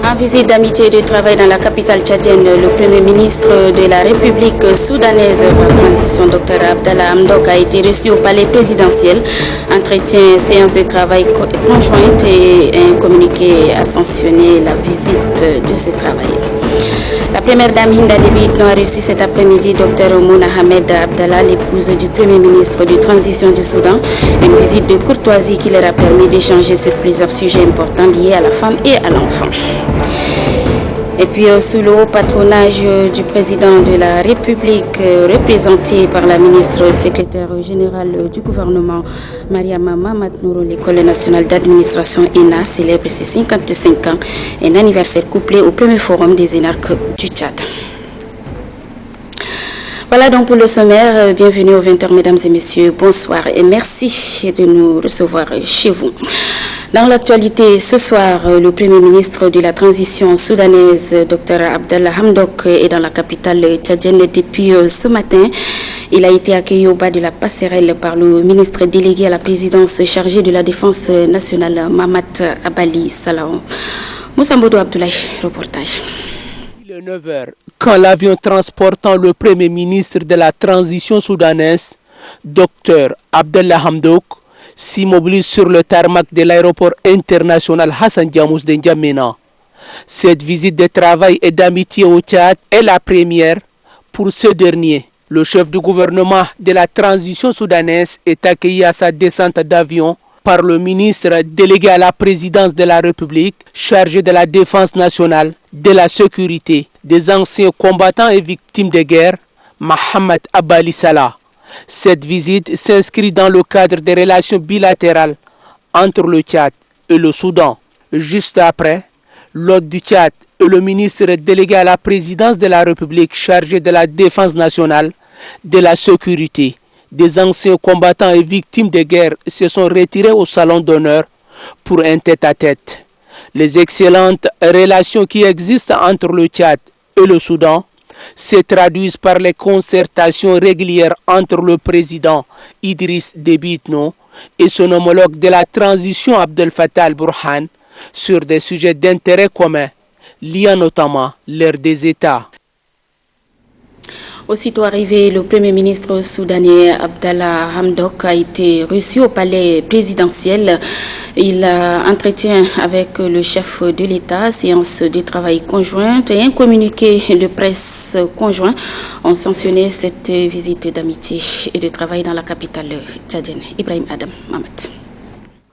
En visite d'amitié et de travail dans la capitale tchadienne, le Premier ministre de la République soudanaise par transition, Dr Abdallah Hamdok, a été reçu au palais présidentiel. Entretien, séance de travail conjointe et un communiqué a sanctionné la visite de ce travail. La première dame Hinda Déby Itno a reçu cet après-midi Dr Mouna Ahmed Abdallah, l'épouse du Premier ministre de transition du Soudan. Une visite de courtoisie qui leur a permis d'échanger sur plusieurs sujets importants liés à la femme et à l'enfant. Et puis sous le haut patronage du président de la République, représenté par la ministre secrétaire générale du gouvernement, Mariama Mamadnouro, l'École nationale d'administration ENA célèbre ses 55 ans, un anniversaire couplé au premier forum des énarques du Tchad. Voilà donc pour le sommaire. Bienvenue aux 20h, mesdames et messieurs. Bonsoir et merci de nous recevoir chez vous. Dans l'actualité, ce soir, le Premier ministre de la transition soudanaise, Dr Abdallah Hamdok, est dans la capitale tchadienne depuis ce matin. Il a été accueilli au bas de la passerelle par le ministre délégué à la présidence chargé de la défense nationale, Mahamat Abali Salaon. Moussa Mbodou Abdoulaye, reportage. Il est 9h quand l'avion transportant le Premier ministre de la transition soudanaise, Dr Abdallah Hamdok, s'immobilise sur le tarmac de l'aéroport international Hassan Diamous de N'Djamena. Cette visite de travail et d'amitié au Tchad est la première pour ce dernier. Le chef du gouvernement de la transition soudanaise est accueilli à sa descente d'avion par le ministre délégué à la présidence de la République, chargé de la défense nationale, de la sécurité, des anciens combattants et victimes de guerre, Mohamed Abali Salah. Cette visite s'inscrit dans le cadre des relations bilatérales entre le Tchad et le Soudan. Juste après, l'hôte du Tchad et le ministre délégué à la présidence de la République chargé de la défense nationale, de la sécurité, des anciens combattants et victimes de guerre se sont retirés au salon d'honneur pour un tête-à-tête. Les excellentes relations qui existent entre le Tchad et le Soudan se traduisent par les concertations régulières entre le président Idriss Déby Itno et son homologue de la transition Abdel Fattah al-Burhan sur des sujets d'intérêt commun, liant notamment l'ère des États. Aussitôt arrivé, le Premier ministre soudanais Abdallah Hamdok a été reçu au palais présidentiel. Il a entretien avec le chef de l'État, séance de travail conjointe et un communiqué de presse conjoint ont sanctionné cette visite d'amitié et de travail dans la capitale tchadienne. Ibrahim Adam Mohamed.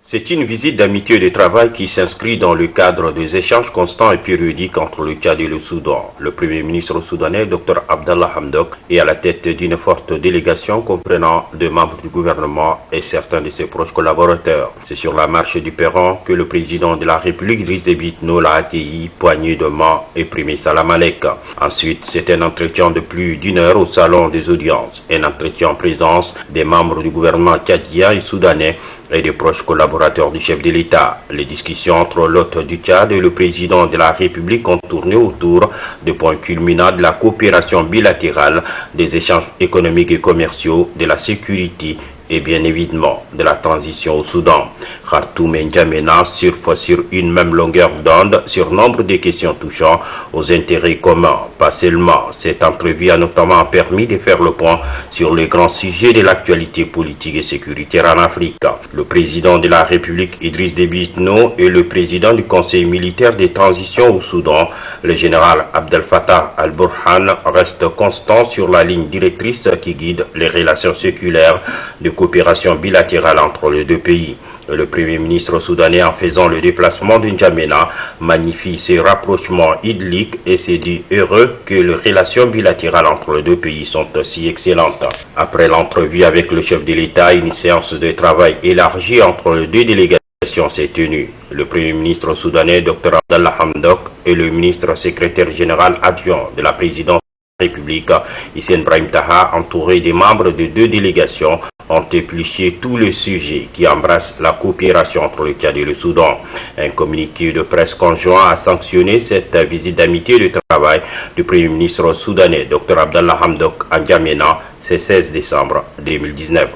C'est une visite d'amitié et de travail qui s'inscrit dans le cadre des échanges constants et périodiques entre le Tchad et le Soudan. Le Premier ministre soudanais, Dr Abdallah Hamdok, est à la tête d'une forte délégation comprenant des membres du gouvernement et certains de ses proches collaborateurs. C'est sur la marche du perron que le président de la République, Idriss Déby Itno, l'a accueilli, poignée de main et primé salam alek. Ensuite, c'est un entretien de plus d'une heure au salon des audiences. Un entretien en présence des membres du gouvernement tchadien et soudanais et des proches collaborateurs du chef de l'État. Les discussions entre l'hôte du Tchad et le président de la République ont tourné autour des points culminants de la coopération bilatérale, des échanges économiques et commerciaux, de la sécurité et bien évidemment de la transition au Soudan. Khartoum et N'Djamena surfent sur une même longueur d'onde sur nombre de questions touchant aux intérêts communs. Pas seulement, cette entrevue a notamment permis de faire le point sur les grands sujets de l'actualité politique et sécuritaire en Afrique. Le président de la République Idriss Déby Itno et le président du Conseil militaire de transition au Soudan, le général Abdel Fattah al-Burhan, restent constants sur la ligne directrice qui guide les relations séculaires de coopération bilatérale entre les deux pays. Le Premier ministre soudanais, en faisant le déplacement de N'Djamena, magnifie ces rapprochements idylliques et s'est dit heureux que les relations bilatérales entre les deux pays sont aussi excellentes. Après l'entrevue avec le chef de l'État, une séance de travail élargie entre les deux délégations s'est tenue. Le Premier ministre soudanais, Dr Abdallah Hamdok, et le ministre secrétaire général adjoint de la présidence de la République, Hissène Brahim Taha, entouré des membres de deux délégations, ont épluché tous les sujets qui embrassent la coopération entre le Tchad et le Soudan. Un communiqué de presse conjoint a sanctionné cette visite d'amitié et de travail du Premier ministre soudanais, Dr Abdallah Hamdok, à N'Djamena, ce 16 décembre 2019.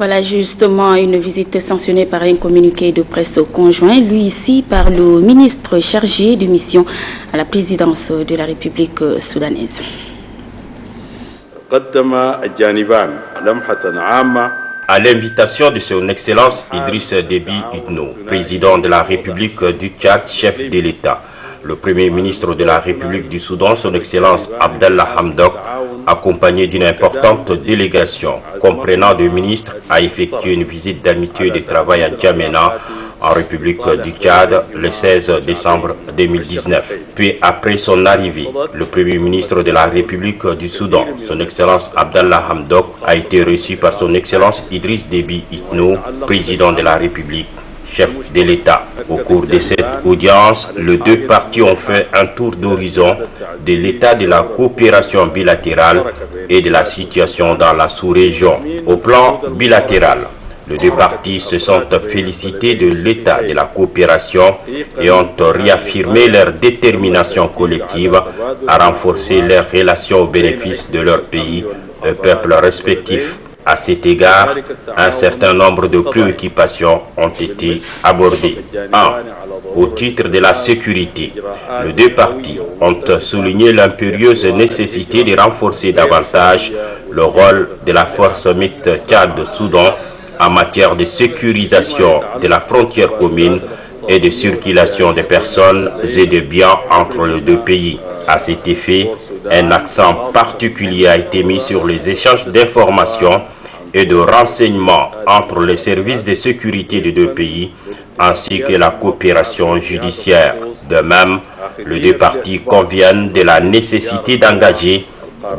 Voilà justement une visite sanctionnée par un communiqué de presse conjoint, lui ici par le ministre chargé de mission à la présidence de la République soudanaise. À l'invitation de son Excellence Idriss Déby Itno, président de la République du Tchad, chef de l'État, le Premier ministre de la République du Soudan, son Excellence Abdallah Hamdok, accompagné d'une importante délégation comprenant deux ministres, a effectué une visite d'amitié et de travail à N'Djamena, en République du Tchad, le 16 décembre 2019. Puis après son arrivée, le Premier ministre de la République du Soudan, son Excellence Abdallah Hamdok, a été reçu par son Excellence Idriss Déby Itno, président de la République, chef de l'État. Au cours de cette audience, les deux parties ont fait un tour d'horizon de l'état de la coopération bilatérale et de la situation dans la sous-région. Au plan bilatéral, les deux parties se sont félicitées de l'état de la coopération et ont réaffirmé leur détermination collective à renforcer leurs relations au bénéfice de leur pays et peuples respectifs. À cet égard, un certain nombre de préoccupations ont été abordées. 1. Au titre de la sécurité, les deux parties ont souligné l'impérieuse nécessité de renforcer davantage le rôle de la force mixte Tchad-Soudan en matière de sécurisation de la frontière commune et de circulation des personnes et de biens entre les deux pays. À cet effet, un accent particulier a été mis sur les échanges d'informations et de renseignements entre les services de sécurité des deux pays, ainsi que la coopération judiciaire. De même, les deux parties conviennent de la nécessité d'engager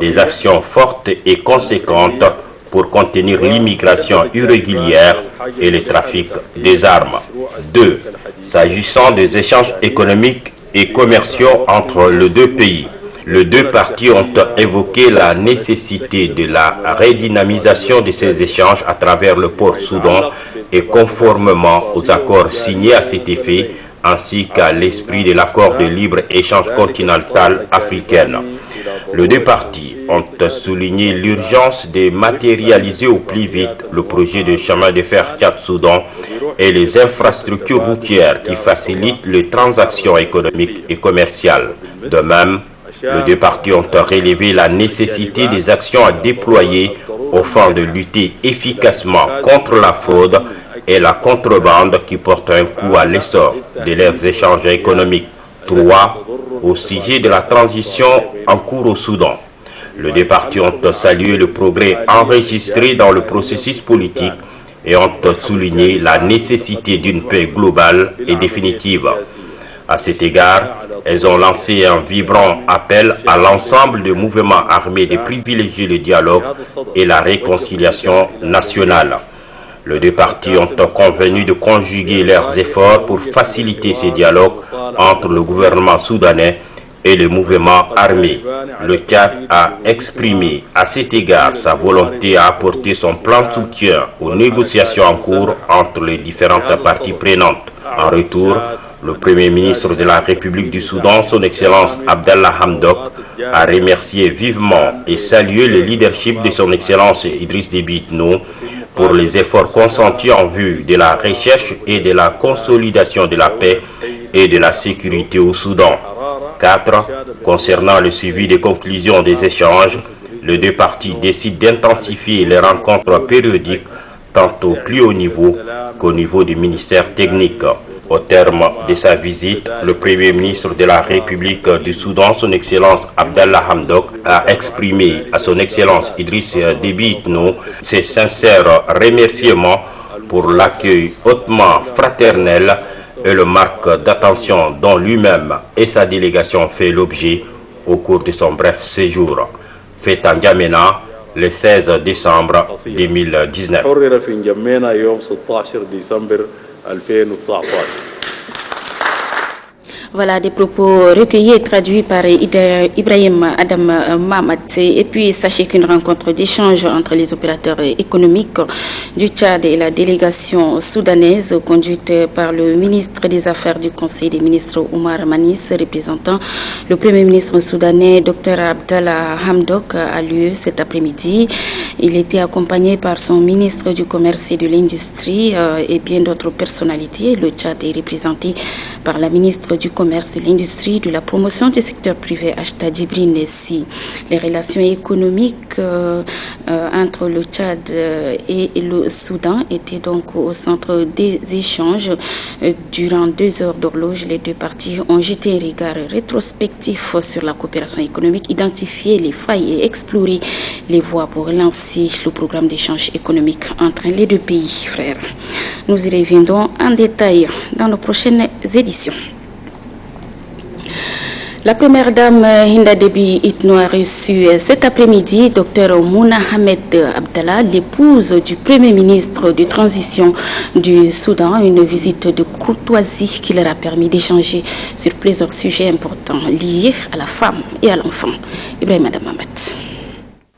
des actions fortes et conséquentes pour contenir l'immigration irrégulière et le trafic des armes. 2. S'agissant des échanges économiques et commerciaux entre les deux pays, les deux parties ont évoqué la nécessité de la redynamisation de ces échanges à travers le port Soudan et conformément aux accords signés à cet effet, ainsi qu'à l'esprit de l'accord de libre-échange continental africain. Les deux parties ont souligné l'urgence de matérialiser au plus vite le projet de chemin de fer Tchad-Soudan et les infrastructures routières qui facilitent les transactions économiques et commerciales. De même, les deux parties ont relevé la nécessité des actions à déployer au fin de lutter efficacement contre la fraude et la contrebande qui portent un coup à l'essor de leurs échanges économiques. 3. Au sujet de la transition en cours au Soudan, les deux parties ont salué le progrès enregistré dans le processus politique et ont souligné la nécessité d'une paix globale et définitive. À cet égard, elles ont lancé un vibrant appel à l'ensemble des mouvements armés de privilégier le dialogue et la réconciliation nationale. Les deux parties ont convenu de conjuguer leurs efforts pour faciliter ces dialogues entre le gouvernement soudanais et les mouvements armés. Le Tchad a exprimé à cet égard sa volonté à apporter son plan de soutien aux négociations en cours entre les différentes parties prenantes. En retour, le Premier ministre de la République du Soudan, son Excellence Abdallah Hamdok, a remercié vivement et salué le leadership de son Excellence Idriss Déby Itno pour les efforts consentis en vue de la recherche et de la consolidation de la paix et de la sécurité au Soudan. 4. Concernant le suivi des conclusions des échanges, les deux parties décident d'intensifier les rencontres périodiques tant au plus haut niveau qu'au niveau du ministère technique. Au terme de sa visite, le Premier ministre de la République du Soudan, son Excellence Abdallah Hamdok, a exprimé à son Excellence Idriss Déby Itno ses sincères remerciements pour l'accueil hautement fraternel et le marque d'attention dont lui-même et sa délégation fait l'objet au cours de son bref séjour. Fait à N'Djamena le 16 décembre 2019. Voilà des propos recueillis et traduits par Ibrahim Adam Mahamat. Et puis, sachez qu'une rencontre d'échange entre les opérateurs économiques du Tchad et la délégation soudanaise, conduite par le ministre des Affaires du Conseil des ministres Oumar Manis, représentant le Premier ministre soudanais Dr Abdallah Hamdok, a lieu cet après-midi. Il était accompagné par son ministre du Commerce et de l'Industrie et bien d'autres personnalités. Le Tchad est représenté par la ministre du Commerce, de l'Industrie, de la promotion du secteur privé, Ashta Djibril Nessi. Les relations économiques entre le Tchad et le Soudan étaient donc au centre des échanges. Durant 2 heures d'horloge, les deux parties ont jeté un regard rétrospectif sur la coopération économique, identifié les failles et exploré les voies pour lancer le programme d'échange économique entre les deux pays frères. Nous y reviendrons en détail dans nos prochaines éditions. La première dame Hinda Déby Itno a reçu cet après-midi Dr Mouna Ahmed Abdallah, l'épouse du Premier ministre de transition du Soudan, une visite de courtoisie qui leur a permis d'échanger sur plusieurs sujets importants liés à la femme et à l'enfant. Ibrahim Adam Mahamat.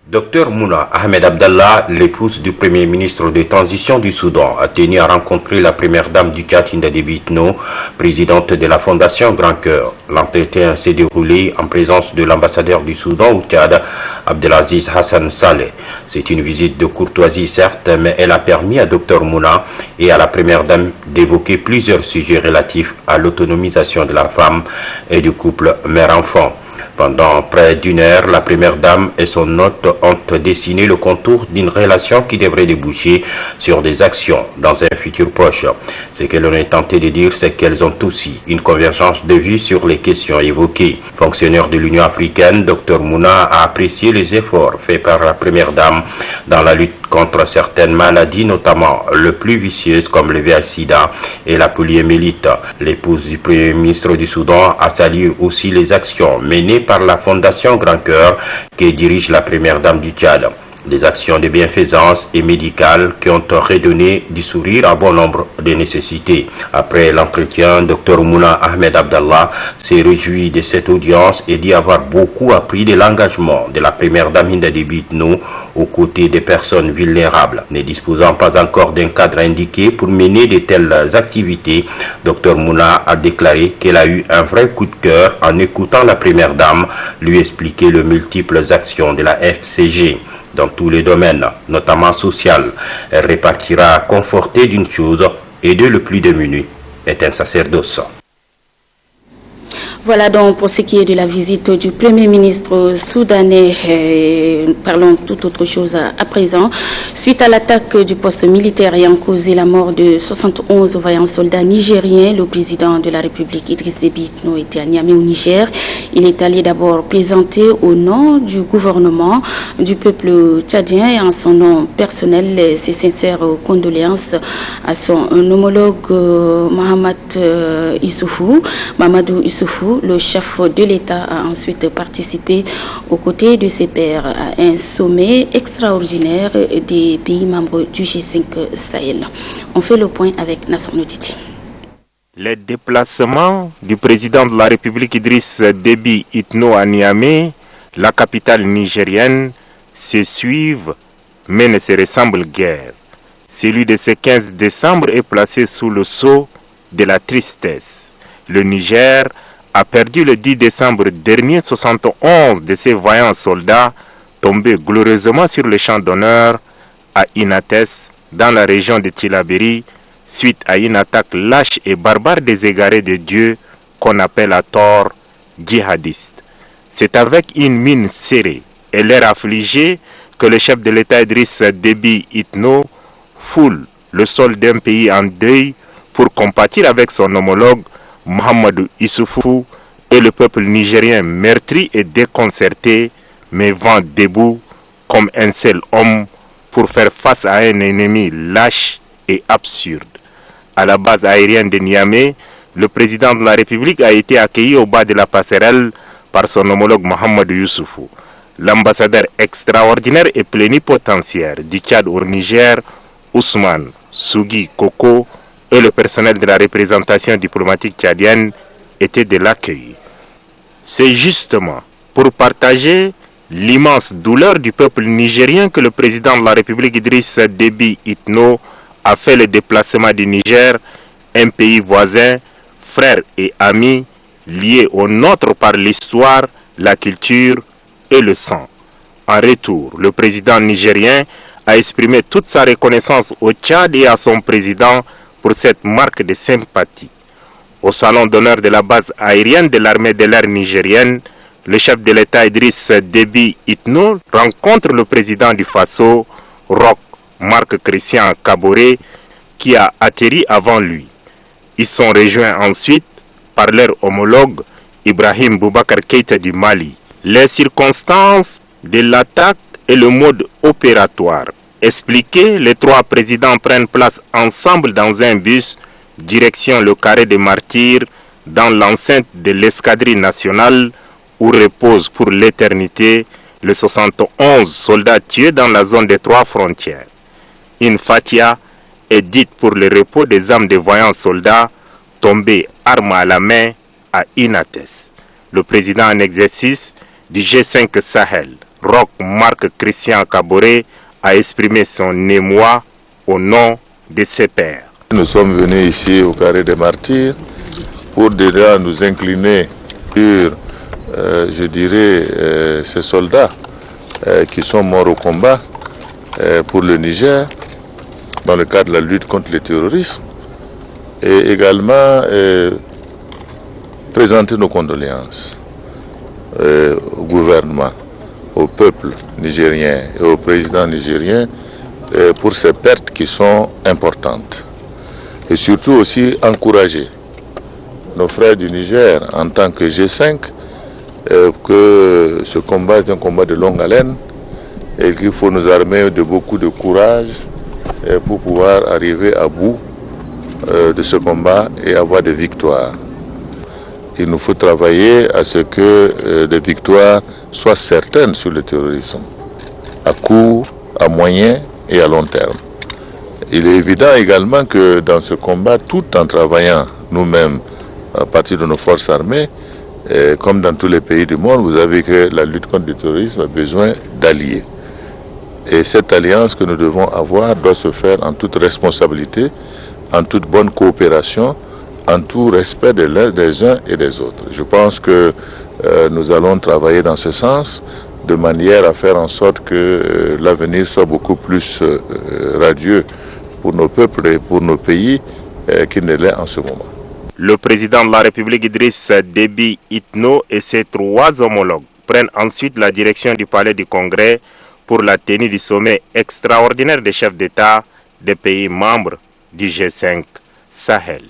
Dr Mouna Ahmed Abdallah, l'épouse du Premier ministre de transition du Soudan, a tenu à rencontrer la première dame du Tchad, Hinda Déby Itno, présidente de la Fondation Grand Cœur. L'entretien s'est déroulé en présence de l'ambassadeur du Soudan au Tchad, Abdelaziz Hassan Saleh. C'est une visite de courtoisie certes, mais elle a permis à Dr Mouna et à la première dame d'évoquer plusieurs sujets relatifs à l'autonomisation de la femme et du couple mère-enfant. Pendant près d'1 heure, la première dame et son hôte ont dessiné le contour d'une relation qui devrait déboucher sur des actions dans un futur proche. Ce qu'elles ont tenté de dire, c'est qu'elles ont aussi une convergence de vues sur les questions évoquées. Fonctionnaire de l'Union africaine, Dr Mouna a apprécié les efforts faits par la première dame dans la lutte contre certaines maladies, notamment le plus vicieuses comme le VIH-Sida et la poliomyélite. L'épouse du Premier ministre du Soudan a salué aussi les actions menées par la Fondation Grand Cœur que dirige la première dame du Tchad. Des actions de bienfaisance et médicales qui ont redonné du sourire à bon nombre de nécessités. Après l'entretien, Dr Mouna Ahmed Abdallah s'est réjoui de cette audience et dit avoir beaucoup appris de l'engagement de la première dame Hinda Déby Itno aux côtés des personnes vulnérables. Ne disposant pas encore d'un cadre indiqué pour mener de telles activités, Dr Mouna a déclaré qu'elle a eu un vrai coup de cœur en écoutant la première dame lui expliquer les multiples actions de la FCG. Dans tous les domaines, notamment social, elle répartira à conforter d'une chose, aider le plus démuni est un sacerdoce. Voilà donc pour ce qui est de la visite du Premier ministre soudanais. Parlons toute autre chose à présent. Suite à l'attaque du poste militaire ayant causé la mort de 71 vaillants soldats nigériens, le président de la République, Idriss Déby Itno, était à Niamey au Niger. Il est allé d'abord présenter au nom du gouvernement du peuple tchadien et en son nom personnel ses sincères condoléances à son homologue Mamadou Issoufou. Le chef de l'État a ensuite participé aux côtés de ses pairs à un sommet extraordinaire des pays membres du G5 Sahel. On fait le point avec Nassor Noditi. Les déplacements du président de la République Idriss Déby Itno à Niamey, la capitale nigérienne, se suivent mais ne se ressemblent guère. Celui de ce 15 décembre est placé sous le sceau de la tristesse. Le Niger a perdu le 10 décembre dernier 71 de ses vaillants soldats tombés glorieusement sur le champ d'honneur à Inates, dans la région de Tillabéri, suite à une attaque lâche et barbare des égarés de Dieu qu'on appelle à tort djihadistes. C'est avec une mine serrée et l'air affligé que le chef de l'État Idriss Déby Itno foule le sol d'un pays en deuil pour compatir avec son homologue Mahamadou Issoufou et le peuple nigérien meurtri et déconcerté, mais vent debout comme un seul homme pour faire face à un ennemi lâche et absurde. À la base aérienne de Niamey, le président de la République a été accueilli au bas de la passerelle par son homologue Mahamadou Issoufou. L'ambassadeur extraordinaire et plénipotentiaire du Tchad au Niger, Ousmane Sougui Koko, et le personnel de la représentation diplomatique tchadienne était de l'accueil. C'est justement pour partager l'immense douleur du peuple nigérien que le président de la République Idriss Déby Itno a fait le déplacement du Niger, un pays voisin, frère et ami, lié au nôtre par l'histoire, la culture et le sang. En retour, le président nigérien a exprimé toute sa reconnaissance au Tchad et à son président pour cette marque de sympathie. Au salon d'honneur de la base aérienne de l'armée de l'air nigérienne, le chef de l'État Idriss Déby Itno rencontre le président du Faso, Roch Marc Christian Kaboré, qui a atterri avant lui. Ils sont rejoints ensuite par leur homologue Ibrahim Boubacar Keïta du Mali. Les circonstances de l'attaque et le mode opératoire expliqués, les trois présidents prennent place ensemble dans un bus direction le carré des Martyrs dans l'enceinte de l'escadrille nationale où repose pour l'éternité les 71 soldats tués dans la zone des trois frontières. Une fatia est dite pour le repos des âmes des voyants soldats tombés armes à la main à Inates. Le président en exercice du G5 Sahel, Roch Marc Christian Kaboré, a exprimé son émoi au nom de ses pairs. Nous sommes venus ici au carré des Martyrs pour déjà nous incliner sur, ces soldats qui sont morts au combat pour le Niger dans le cadre de la lutte contre le terrorisme et également présenter nos condoléances au gouvernement, au peuple nigérien et au président nigérien pour ces pertes qui sont importantes. Et surtout aussi encourager nos frères du Niger en tant que G5 que ce combat est un combat de longue haleine et qu'il faut nous armer de beaucoup de courage pour pouvoir arriver à bout de ce combat et avoir des victoires. Il nous faut travailler à ce que des victoires soient certaines sur le terrorisme, à court, à moyen et à long terme. Il est évident également que dans ce combat, tout en travaillant nous-mêmes à partir de nos forces armées, comme dans tous les pays du monde, vous savez que la lutte contre le terrorisme a besoin d'alliés. Et cette alliance que nous devons avoir doit se faire en toute responsabilité, en toute bonne coopération, en tout respect des uns et des autres. Je pense que nous allons travailler dans ce sens, de manière à faire en sorte que l'avenir soit beaucoup plus radieux pour nos peuples et pour nos pays qu'il ne l'est en ce moment. Le président de la République Idriss Déby Itno et ses trois homologues prennent ensuite la direction du palais du Congrès pour la tenue du sommet extraordinaire des chefs d'État des pays membres du G5 Sahel.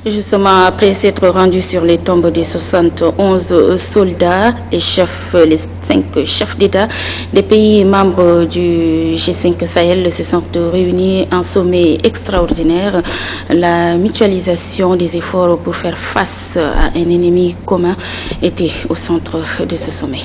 Justement, après s'être rendu sur les tombes des 71 soldats, les 5 chefs d'État des pays membres du G5 Sahel se sont réunis en sommet extraordinaire. La mutualisation des efforts pour faire face à un ennemi commun était au centre de ce sommet.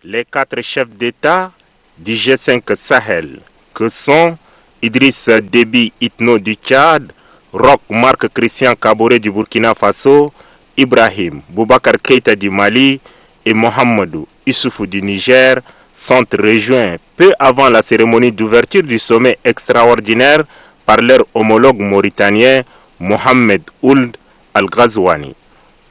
Les 4 chefs d'État du G5 Sahel, que sont Idriss Déby Itno du Tchad, Roch Marc Christian Kaboré du Burkina Faso, Ibrahim Boubacar Keïta du Mali et Mohamedou Issoufou du Niger sont rejoints peu avant la cérémonie d'ouverture du sommet extraordinaire par leur homologue mauritanien Mohamed Ould Al-Ghazouani.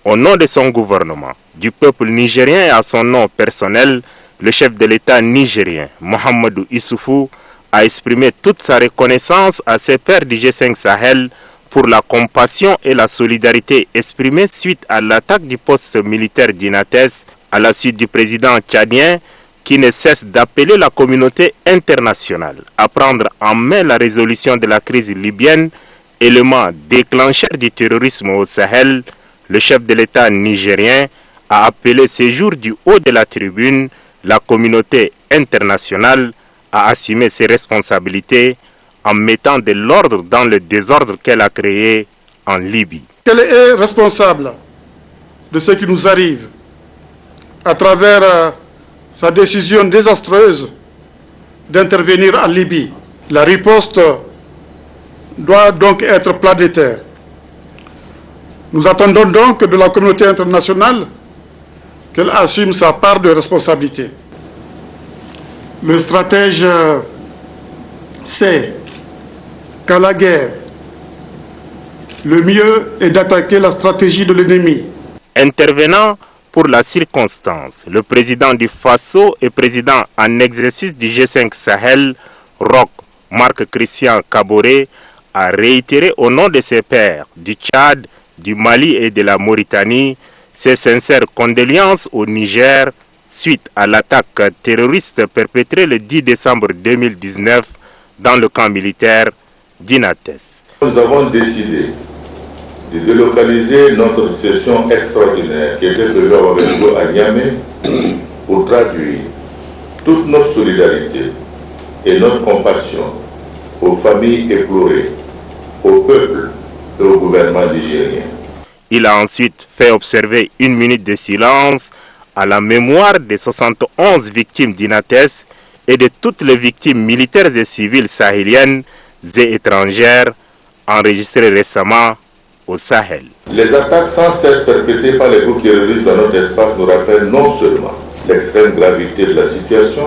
Au nom de son gouvernement, du peuple nigérien et à son nom personnel, le chef de l'État nigérien, Mohamedou Issoufou, a exprimé toute sa reconnaissance à ses pairs du G5 Sahel pour la compassion et la solidarité exprimée suite à l'attaque du poste militaire d'Inates à la suite du président tchadien qui ne cesse d'appeler la communauté internationale à prendre en main la résolution de la crise libyenne, élément déclencheur du terrorisme au Sahel. Le chef de l'État nigérien a appelé ce jour du haut de la tribune la communauté internationale à assumer ses responsabilités en mettant de l'ordre dans le désordre qu'elle a créé en Libye. Quel est responsable de ce qui nous arrive à travers sa décision désastreuse d'intervenir en Libye? La riposte doit donc être planétaire. Nous attendons donc de la communauté internationale qu'elle assume sa part de responsabilité. Le stratège sait qu'à la guerre, le mieux est d'attaquer la stratégie de l'ennemi. Intervenant pour la circonstance, le président du Faso et président en exercice du G5 Sahel, Roch Marc Christian Kaboré, a réitéré au nom de ses pairs du Tchad, du Mali et de la Mauritanie ses sincères condoléances au Niger suite à l'attaque terroriste perpétrée le 10 décembre 2019 dans le camp militaire d'Inates. Nous avons décidé de délocaliser notre session extraordinaire qui était prévue avoir lieu à Niamey pour traduire toute notre solidarité et notre compassion aux familles éplorées, au peuple et au gouvernement nigérien. Il a ensuite fait observer 1 minute de silence à la mémoire des 71 victimes d'Inates et de toutes les victimes militaires et civiles sahéliennes et étrangères enregistrées récemment au Sahel. Les attaques sans cesse perpétrées par les groupes terroristes dans notre espace nous rappellent non seulement l'extrême gravité de la situation,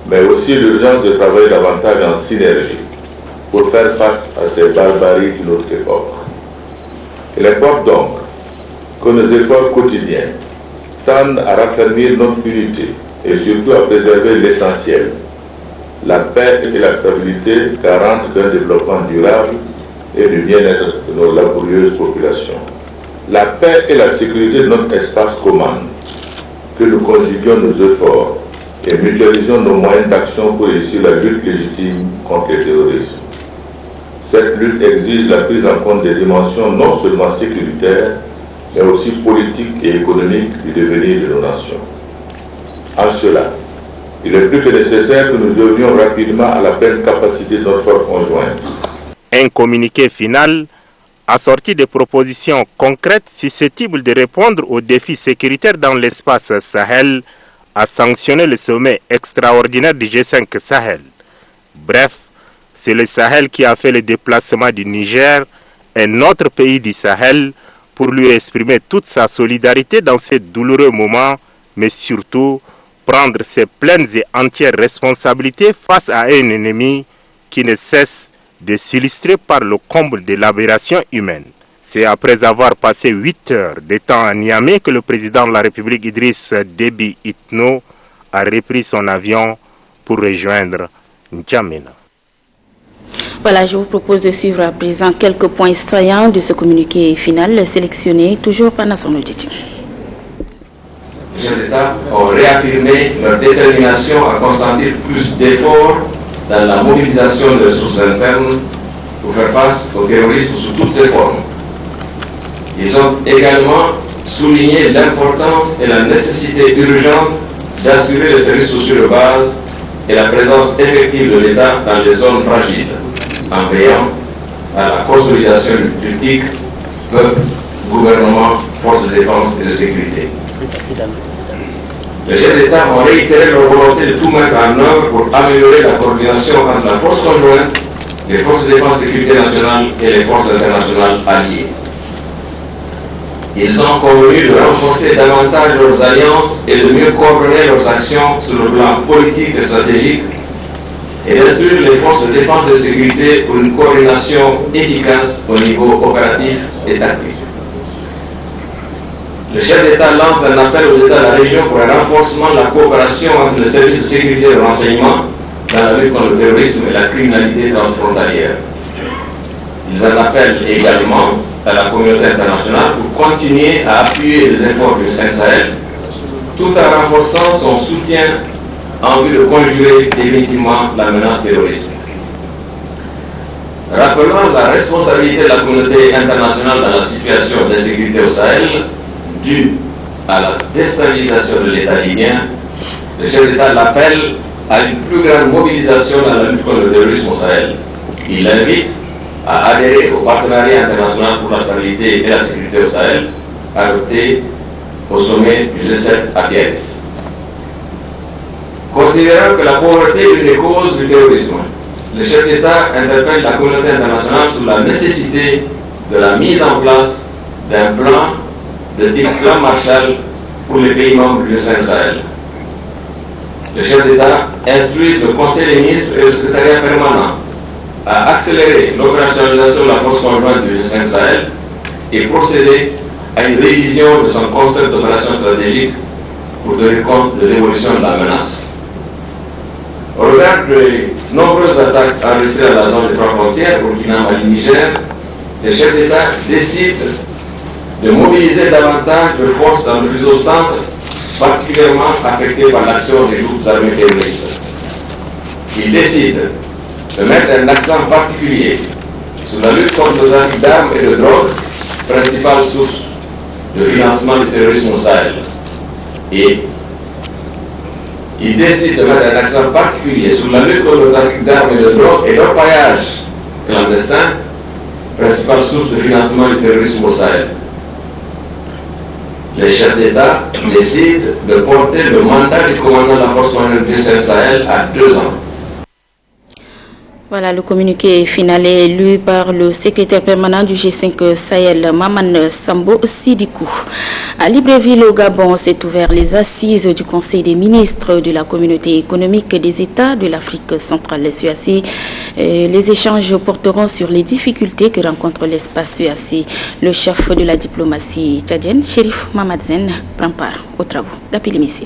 mais aussi l'urgence de travailler davantage en synergie pour faire face à ces barbaries de notre époque. Il importe donc que nos efforts quotidiens tendent à raffermir notre unité et surtout à préserver l'essentiel, la paix et la stabilité garantes d'un développement durable et du bien-être de nos laborieuses populations. La paix et la sécurité de notre espace commandent que nous conjuguions nos efforts et mutualisons nos moyens d'action pour réussir la lutte légitime contre le terrorisme. Cette lutte exige la prise en compte des dimensions non seulement sécuritaires, mais aussi politiques et économiques du devenir de nos nations. En cela, il est plus que nécessaire que nous œuvrions rapidement à la pleine capacité de notre force conjointe. Un communiqué final assorti de propositions concrètes susceptibles de répondre aux défis sécuritaires dans l'espace Sahel a sanctionné le sommet extraordinaire du G5 Sahel. Bref, c'est le Sahel qui a fait le déplacement du Niger, un autre pays du Sahel, pour lui exprimer toute sa solidarité dans ces douloureux moments, mais surtout prendre ses pleines et entières responsabilités face à un ennemi qui ne cesse de s'illustrer par le comble de l'aberration humaine. C'est après avoir passé 8 heures de temps à Niamey que le président de la République Idriss Déby Itno a repris son avion pour rejoindre N'Djamena. Voilà, je vous propose de suivre à présent quelques points saillants de ce communiqué final sélectionné toujours pendant son audition. Les chefs d'État ont réaffirmé leur détermination à consentir plus d'efforts dans la mobilisation des ressources internes pour faire face au terrorisme sous toutes ses formes. Ils ont également souligné l'importance et la nécessité urgente d'assurer les services sociaux de base et la présence effective de l'État dans les zones fragiles, en veillant à la consolidation du triptyque peuple, gouvernement, forces de défense et de sécurité. Les chefs d'État ont réitéré leur volonté de tout mettre en œuvre pour améliorer la coordination entre la force conjointe, les forces de défense et de sécurité nationale et les forces internationales alliées. Ils sont convenus de renforcer davantage leurs alliances et de mieux coordonner leurs actions sur le plan politique et stratégique et d'instruire les forces de défense et de sécurité pour une coordination efficace au niveau opératif et tactique. Le chef d'État lance un appel aux États de la région pour un renforcement de la coopération entre les services de sécurité et de renseignement dans la lutte contre le terrorisme et la criminalité transfrontalière. Ils en appellent également à la communauté internationale pour continuer à appuyer les efforts du G5 Sahel tout en renforçant son soutien en vue de conjurer définitivement la menace terroriste. Rappelons la responsabilité de la communauté internationale dans la situation d'insécurité au Sahel due à la déstabilisation de l'État libyen. Le chef d'État l'appelle à une plus grande mobilisation dans la lutte contre le terrorisme au Sahel. Il l'invite à adhérer au partenariat international pour la stabilité et la sécurité au Sahel, adopté au sommet du G7 à Biarritz. Considérant que la pauvreté est une des causes du terrorisme, le chef d'État interpelle la communauté internationale sur la nécessité de la mise en place d'un plan de type plan Marshall pour les pays membres du G5 Sahel. Le chef d'État instruit le Conseil des ministres et le secrétariat permanent à accélérer l'opérationnalisation de la force conjointe du G5 Sahel et procéder à une révision de son concept d'opération stratégique pour tenir compte de l'évolution de la menace. Au regard des nombreuses attaques enregistrées à la zone des trois frontières, Burkina, Mali, Niger, les chefs d'État décident de mobiliser davantage de forces dans le fuseau centre, particulièrement affecté par l'action des groupes armés terroristes. Ils décident de mettre un accent particulier sur la lutte contre le trafic d'armes et de drogue, principale source de financement du terrorisme au Sahel. Et ils décident de mettre un accent particulier sur la lutte contre le trafic d'armes et de drogue et l'orpaillage clandestin, principale source de financement du terrorisme au Sahel. Les chefs d'État décident de porter le mandat du commandant de la force conjointe du G5 Sahel à 2 ans. Voilà, le communiqué final est lu par le secrétaire permanent du G5 Sahel, Maman Sambo Sidikou. À Libreville, au Gabon, s'est ouvert les assises du Conseil des ministres de la Communauté économique des États de l'Afrique centrale, le CEEAC. Les échanges porteront sur les difficultés que rencontre l'espace CEEAC. Le chef de la diplomatie tchadienne, Chérif Mamadzen, prend part aux travaux. Gapilimisi.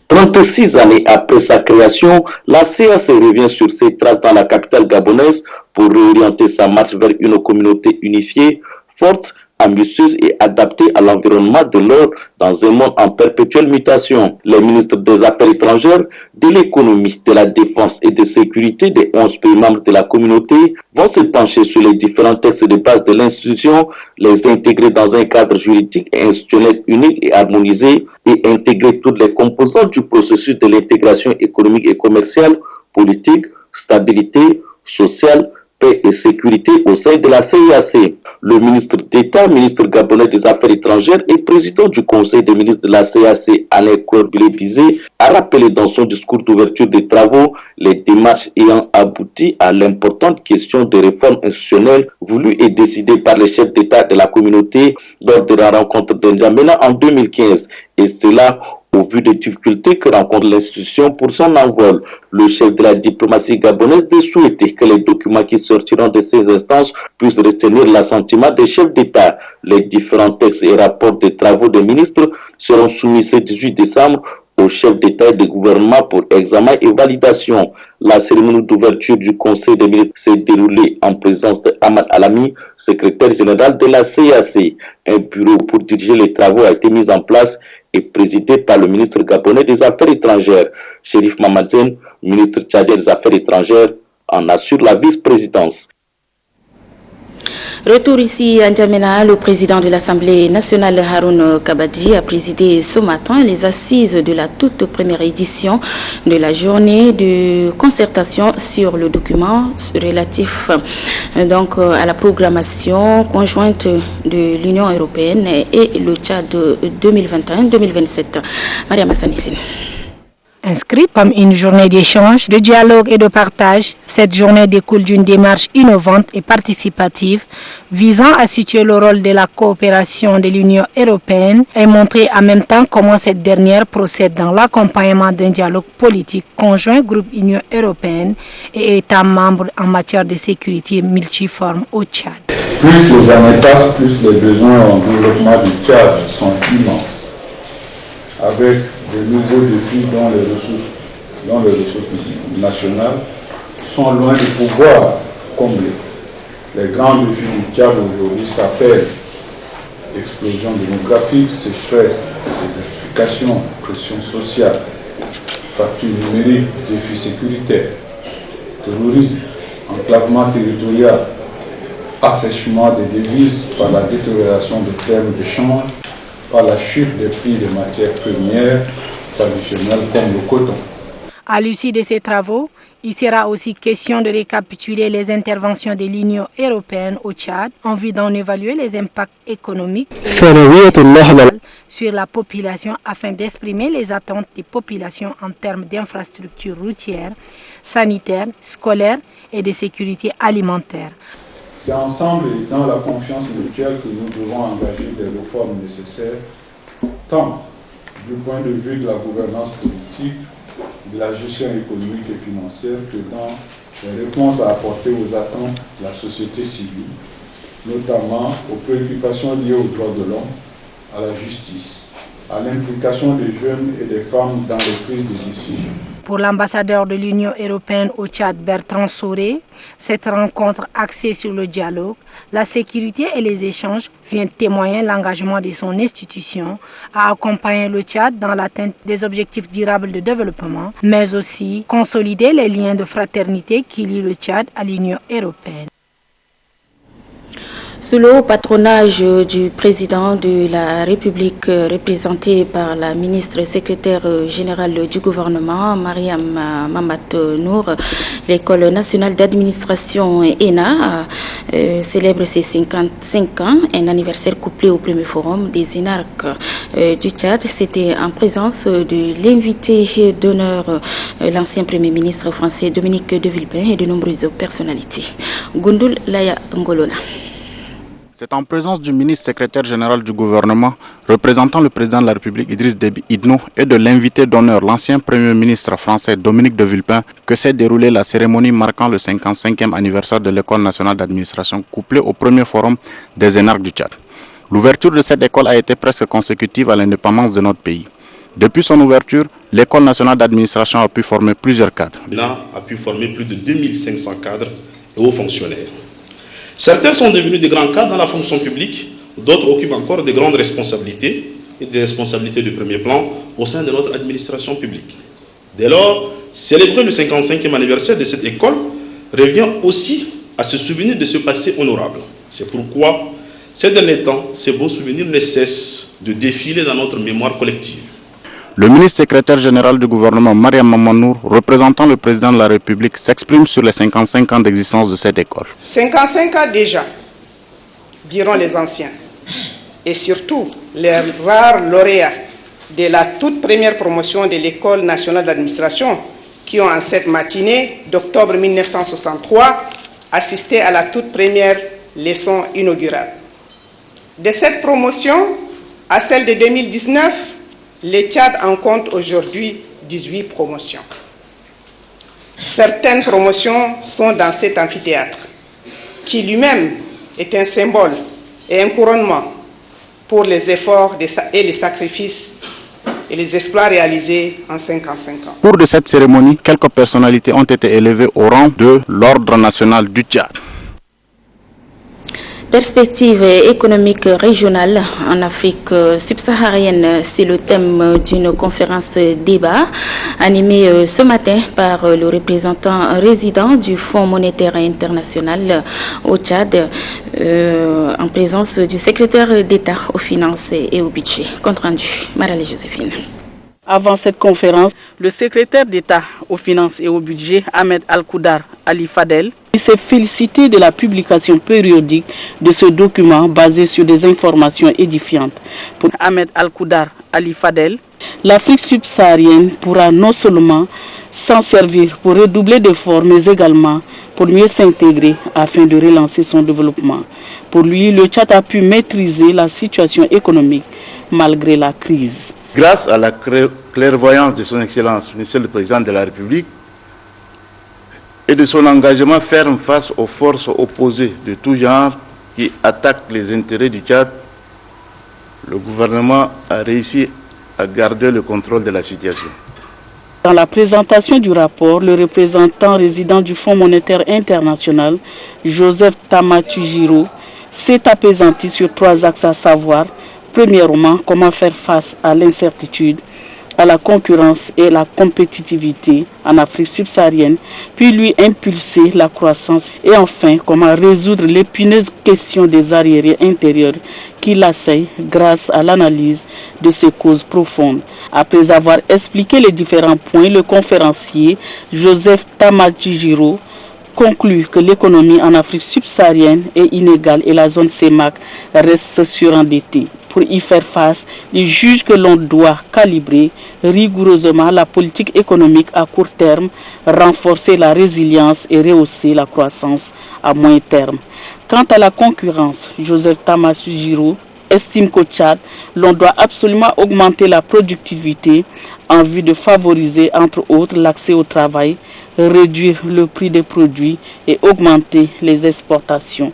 36 années après sa création, la CEEAC revient sur ses traces dans la capitale gabonaise pour réorienter sa marche vers une communauté unifiée, forte, ambitieuse et adaptée à l'environnement de l'heure dans un monde en perpétuelle mutation. Les ministres des Affaires étrangères, de l'économie, de la défense et de sécurité des 11 pays membres de la communauté vont se pencher sur les différents textes de base de l'institution, les intégrer dans un cadre juridique et institutionnel unique et harmonisé et intégrer toutes les composantes du processus de l'intégration économique et commerciale, politique, stabilité, sociale, paix et sécurité au sein de la CEEAC. Le ministre d'État, ministre gabonais des Affaires étrangères et président du Conseil des ministres de la CEEAC, Alain Courbet-Bizet, a rappelé dans son discours d'ouverture des travaux les démarches ayant abouti à l'importante question de réforme institutionnelle voulue et décidée par les chefs d'État de la communauté lors de la rencontre de N'Djamena en 2015. Et cela au vu des difficultés que rencontre l'institution pour son envol. Le chef de la diplomatie gabonaise a souhaité que les documents qui sortiront de ces instances puissent retenir l'assentiment des chefs d'État. Les différents textes et rapports des travaux des ministres seront soumis ce 18 décembre aux chefs d'État et de gouvernement pour examen et validation. La cérémonie d'ouverture du Conseil des ministres s'est déroulée en présence de Ahmad Alami, secrétaire général de la CEEAC. Un bureau pour diriger les travaux a été mis en place et présidé par le ministre gabonais des Affaires étrangères. Chérif Mamadzen, ministre tchadien des Affaires étrangères, en assure la vice-présidence. Retour ici à N'Djamena, le président de l'Assemblée nationale Haroun Kabadji a présidé ce matin les assises de la toute première édition de la journée de concertation sur le document relatif donc à la programmation conjointe de l'Union européenne et le Tchad 2021-2027. Maria Massanissine. Inscrite comme une journée d'échange, de dialogue et de partage, cette journée découle d'une démarche innovante et participative visant à situer le rôle de la coopération de l'Union européenne et montrer en même temps comment cette dernière procède dans l'accompagnement d'un dialogue politique conjoint groupe Union européenne et États membres en matière de sécurité multiforme au Tchad. Plus les années passent, plus les besoins en développement du Tchad sont immenses, avec de nouveaux défis dont les ressources nationales sont loin de pouvoir combler. Les grands défis du Tchad aujourd'hui s'appellent explosion démographique, sécheresse, désertification, pression sociale, fracture numérique, défis sécuritaires, terrorisme, enclavement territorial, assèchement des devises par la détérioration des termes d'échange, par la chute des prix des matières premières traditionnelles comme le coton. À l'issue de ces travaux, il sera aussi question de récapituler les interventions de l'Union européenne au Tchad en vue d'en évaluer les impacts économiques sur la population afin d'exprimer les attentes des populations en termes d'infrastructures routières, sanitaires, scolaires et de sécurité alimentaire. C'est ensemble et dans la confiance mutuelle que nous devons engager des réformes nécessaires, tant du point de vue de la gouvernance politique, de la gestion économique et financière, que dans les réponses à apporter aux attentes de la société civile, notamment aux préoccupations liées aux droits de l'homme, à la justice, à l'implication des jeunes et des femmes dans les prises de décision. Pour l'ambassadeur de l'Union européenne au Tchad, Bertrand Soré, cette rencontre axée sur le dialogue, la sécurité et les échanges vient témoigner l'engagement de son institution à accompagner le Tchad dans l'atteinte des objectifs durables de développement, mais aussi consolider les liens de fraternité qui lient le Tchad à l'Union européenne. Sous le patronage du président de la République, représenté par la ministre secrétaire générale du gouvernement, Mariam Mahamat Nour, l'École nationale d'administration ENA célèbre ses 55 ans, un anniversaire couplé au premier forum des énarques du Tchad. C'était en présence de l'invité d'honneur, l'ancien premier ministre français Dominique de Villepin et de nombreuses personnalités. Gundul Laya Ngolona. C'est en présence du ministre secrétaire général du gouvernement, représentant le président de la République Idriss Déby Itno et de l'invité d'honneur, l'ancien premier ministre français Dominique de Villepin, que s'est déroulée la cérémonie marquant le 55e anniversaire de l'École nationale d'administration couplée au premier forum des énarques du Tchad. L'ouverture de cette école a été presque consécutive à l'indépendance de notre pays. Depuis son ouverture, l'École nationale d'administration a pu former plusieurs cadres. L'ENA a pu former plus de 2500 cadres et hauts fonctionnaires. Certains sont devenus des grands cadres dans la fonction publique, d'autres occupent encore de grandes responsabilités et des responsabilités de premier plan au sein de notre administration publique. Dès lors, célébrer le 55e anniversaire de cette école revient aussi à se souvenir de ce passé honorable. C'est pourquoi, ces derniers temps, ces beaux souvenirs ne cessent de défiler dans notre mémoire collective. Le ministre secrétaire général du gouvernement, Mariam Mahamat Nour, représentant le président de la République, s'exprime sur les 55 ans d'existence de cette école. 55 ans déjà, diront les anciens, et surtout les rares lauréats de la toute première promotion de l'École nationale d'administration qui ont en cette matinée d'octobre 1963 assisté à la toute première leçon inaugurale. De cette promotion à celle de 2019, le Tchad en compte aujourd'hui 18 promotions. Certaines promotions sont dans cet amphithéâtre, qui lui-même est un symbole et un couronnement pour les efforts et les sacrifices et les exploits réalisés en 55 ans. Au cours de cette cérémonie, quelques personnalités ont été élevées au rang de l'Ordre national du Tchad. Perspective économique régionale en Afrique subsaharienne, c'est le thème d'une conférence débat animée ce matin par le représentant résident du Fonds monétaire international au Tchad, en présence du secrétaire d'État aux finances et au budget. Compte rendu, Marale Joséphine. Avant cette conférence, le secrétaire d'État aux finances et au budget, Ahmed Al-Koudar Ali Fadel, s'est félicité de la publication périodique de ce document basé sur des informations édifiantes. Pour Ahmed Al-Koudar Ali Fadel, l'Afrique subsaharienne pourra non seulement s'en servir pour redoubler d'efforts, mais également pour mieux s'intégrer afin de relancer son développement. Pour lui, le Tchad a pu maîtriser la situation économique malgré la crise. Grâce à la clairvoyance de son Excellence, Monsieur le Président de la République, et de son engagement ferme face aux forces opposées de tout genre qui attaquent les intérêts du Tchad, le gouvernement a réussi à garder le contrôle de la situation. Dans la présentation du rapport, le représentant résident du Fonds monétaire international, Joseph Tamatujiro, s'est apaisanti sur 3 axes à savoir: premièrement, comment faire face à l'incertitude, à la concurrence et la compétitivité en Afrique subsaharienne, puis lui impulser la croissance, et enfin, comment résoudre l'épineuse question des arriérés intérieurs qui l'assaillent grâce à l'analyse de ses causes profondes. Après avoir expliqué les différents points, le conférencier Joseph Tamatujiro conclut que l'économie en Afrique subsaharienne est inégale et la zone CEMAC reste surendettée. Pour y faire face, il juge que l'on doit calibrer rigoureusement la politique économique à court terme, renforcer la résilience et rehausser la croissance à moyen terme. Quant à la concurrence, Joseph Tamatujiro estime qu'au Tchad, l'on doit absolument augmenter la productivité en vue de favoriser, entre autres, l'accès au travail, réduire le prix des produits et augmenter les exportations.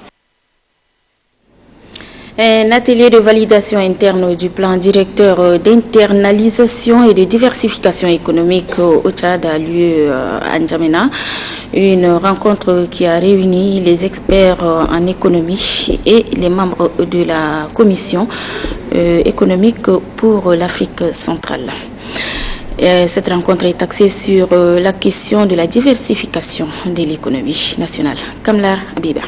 Un atelier de validation interne du plan directeur d'internalisation et de diversification économique au Tchad a lieu à N'Djamena. Une rencontre qui a réuni les experts en économie et les membres de la commission économique pour l'Afrique centrale. Cette rencontre est axée sur la question de la diversification de l'économie nationale. Kamlar Abiba.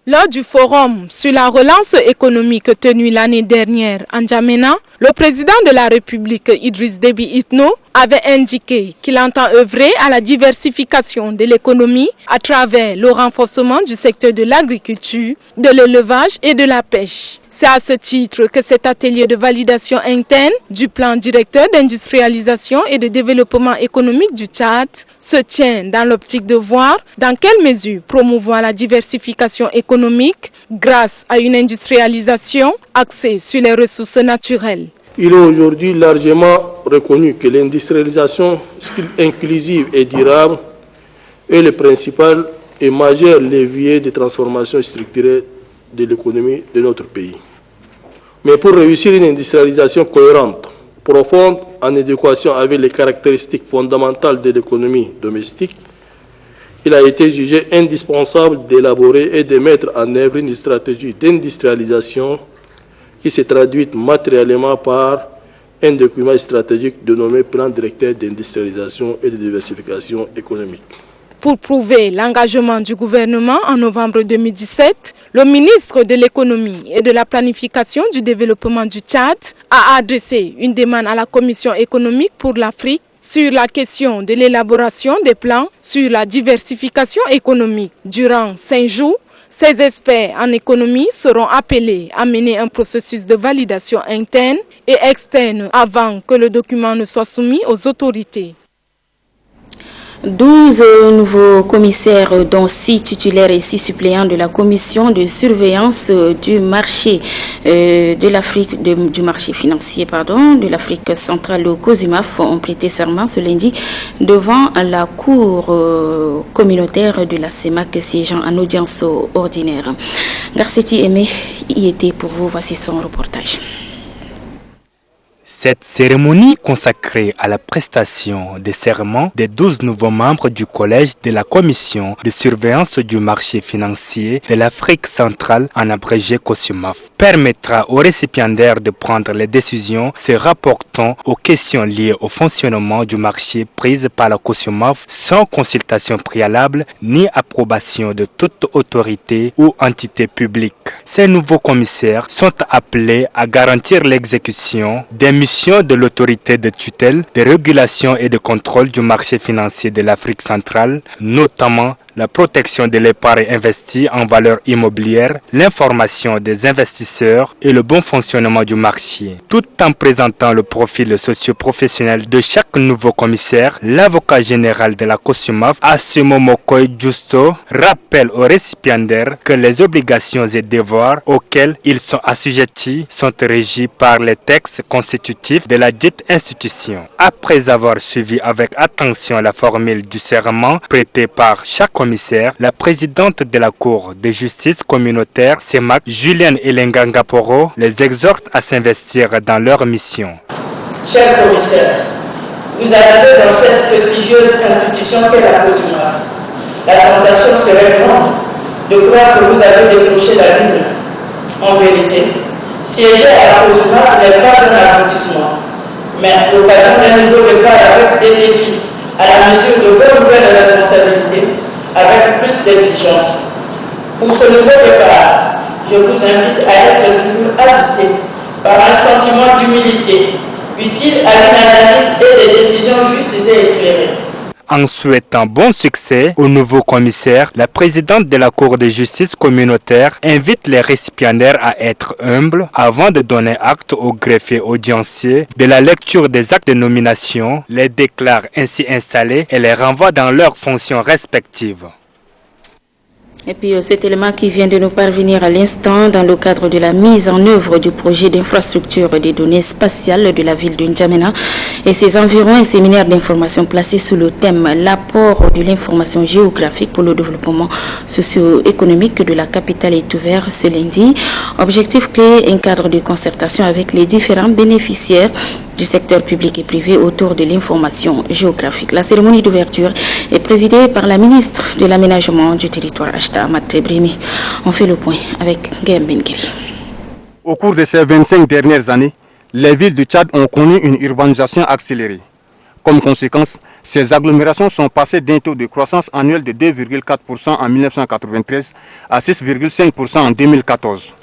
Lors du forum sur la relance économique tenu l'année dernière à N'Djamena, le président de la République, Idriss Déby Itno, avait indiqué qu'il entend œuvrer à la diversification de l'économie à travers le renforcement du secteur de l'agriculture, de l'élevage et de la pêche. C'est à ce titre que cet atelier de validation interne du plan directeur d'industrialisation et de développement économique du Tchad se tient dans l'optique de voir dans quelle mesure promouvoir la diversification économique grâce à une industrialisation axée sur les ressources naturelles. Il est aujourd'hui largement reconnu que l'industrialisation inclusive et durable est le principal et majeur levier de transformation structurelle de l'économie de notre pays. Mais pour réussir une industrialisation cohérente, profonde, en adéquation avec les caractéristiques fondamentales de l'économie domestique, il a été jugé indispensable d'élaborer et de mettre en œuvre une stratégie d'industrialisation qui se traduit matériellement par un document stratégique dénommé Plan directeur d'industrialisation et de diversification économique. Pour prouver l'engagement du gouvernement en novembre 2017, le ministre de l'économie et de la planification du développement du Tchad a adressé une demande à la Commission économique pour l'Afrique sur la question de l'élaboration des plans sur la diversification économique. Durant 5 jours, ces experts en économie seront appelés à mener un processus de validation interne et externe avant que le document ne soit soumis aux autorités. 12 nouveaux commissaires, dont 6 titulaires et 6 suppléants de la commission de surveillance du marché de l'Afrique, du marché financier, de l'Afrique centrale au COSUMAF, ont prêté serment ce lundi devant la cour communautaire de la CEMAC siégeant en audience ordinaire. Garcetti Aimé y était pour vous, voici son reportage. Cette cérémonie consacrée à la prestation des serments des 12 nouveaux membres du collège de la commission de surveillance du marché financier de l'Afrique centrale, en abrégé COSUMAF, permettra aux récipiendaires de prendre les décisions se rapportant aux questions liées au fonctionnement du marché prises par la COSUMAF sans consultation préalable ni approbation de toute autorité ou entité publique. Ces nouveaux commissaires sont appelés à garantir l'exécution des missions de l'autorité de tutelle, de régulation et de contrôle du marché financier de l'Afrique centrale, notamment la protection de l'épargne investie en valeur immobilière, l'information des investisseurs et le bon fonctionnement du marché. Tout en présentant le profil socio-professionnel de chaque nouveau commissaire, l'avocat général de la COSUMAF, Asimo Mokoy Justo, rappelle aux récipiendaires que les obligations et devoirs auxquels ils sont assujettis sont régis par les textes constitutifs de la dite institution. Après avoir suivi avec attention la formule du serment prêté par chaque commissaire, la présidente de la Cour de justice communautaire, CEMAC, Julienne Elengangaporo, les exhorte à s'investir dans leur mission. Chers commissaires, vous arrivez dans cette prestigieuse institution qu'est la COSUMAF. La tentation serait grande de croire que vous avez décroché la lune. En vérité, siéger à la COSUMAF n'est pas un aboutissement, mais l'occasion d'un nouveau départ avec des défis à la mesure de vos nouvelles responsabilités, avec plus d'exigence. Pour ce nouveau départ, je vous invite à être toujours habité par un sentiment d'humilité, utile à une analyse et des décisions justes et éclairées. En souhaitant bon succès au nouveau commissaire, la présidente de la Cour de justice communautaire invite les récipiendaires à être humbles avant de donner acte au greffier audiencier de la lecture des actes de nomination, les déclare ainsi installés et les renvoie dans leurs fonctions respectives. Et puis cet élément qui vient de nous parvenir à l'instant dans le cadre de la mise en œuvre du projet d'infrastructure des données spatiales de la ville de N'Djamena et ses environs, un séminaire d'information placé sous le thème l'apport de l'information géographique pour le développement socio-économique de la capitale est ouvert ce lundi. Objectif clé, un cadre de concertation avec les différents bénéficiaires du secteur public et privé autour de l'information géographique. La cérémonie d'ouverture est présidée par la ministre de l'Aménagement du territoire, Achta Ahmad Brimi. On fait le point avec Guillaume Benguiri. Au cours de ces 25 dernières années, les villes du Tchad ont connu une urbanisation accélérée. Comme conséquence, ces agglomérations sont passées d'un taux de croissance annuel de 2,4% en 1993 à 6,5% en 2014.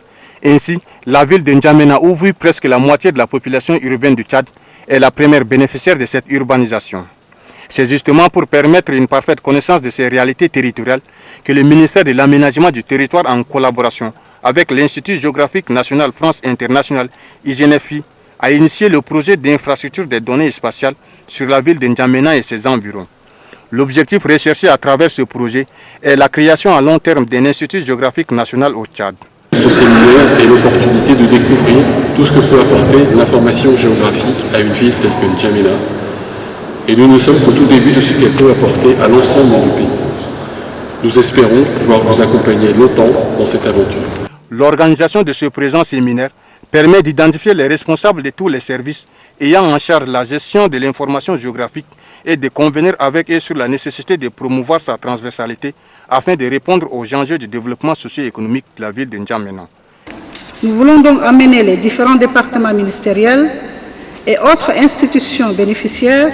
Ainsi, la ville de N'Djamena, où vit presque la moitié de la population urbaine du Tchad, est la première bénéficiaire de cette urbanisation. C'est justement pour permettre une parfaite connaissance de ces réalités territoriales que le ministère de l'Aménagement du territoire, en collaboration avec l'Institut géographique national France International, IGNFI, a initié le projet d'infrastructure des données spatiales sur la ville de N'Djamena et ses environs. L'objectif recherché à travers ce projet est la création à long terme d'un Institut géographique national au Tchad. Ce séminaire est l'opportunité de découvrir tout ce que peut apporter l'information géographique à une ville telle que N'Djamena. Et nous ne sommes qu'au tout début de ce qu'elle peut apporter à l'ensemble du pays. Nous espérons pouvoir vous accompagner longtemps dans cette aventure. L'organisation de ce présent séminaire permet d'identifier les responsables de tous les services ayant en charge la gestion de l'information géographique et de convenir avec eux sur la nécessité de promouvoir sa transversalité afin de répondre aux enjeux du développement socio-économique de la ville de N'Djamena. Nous voulons donc amener les différents départements ministériels et autres institutions bénéficiaires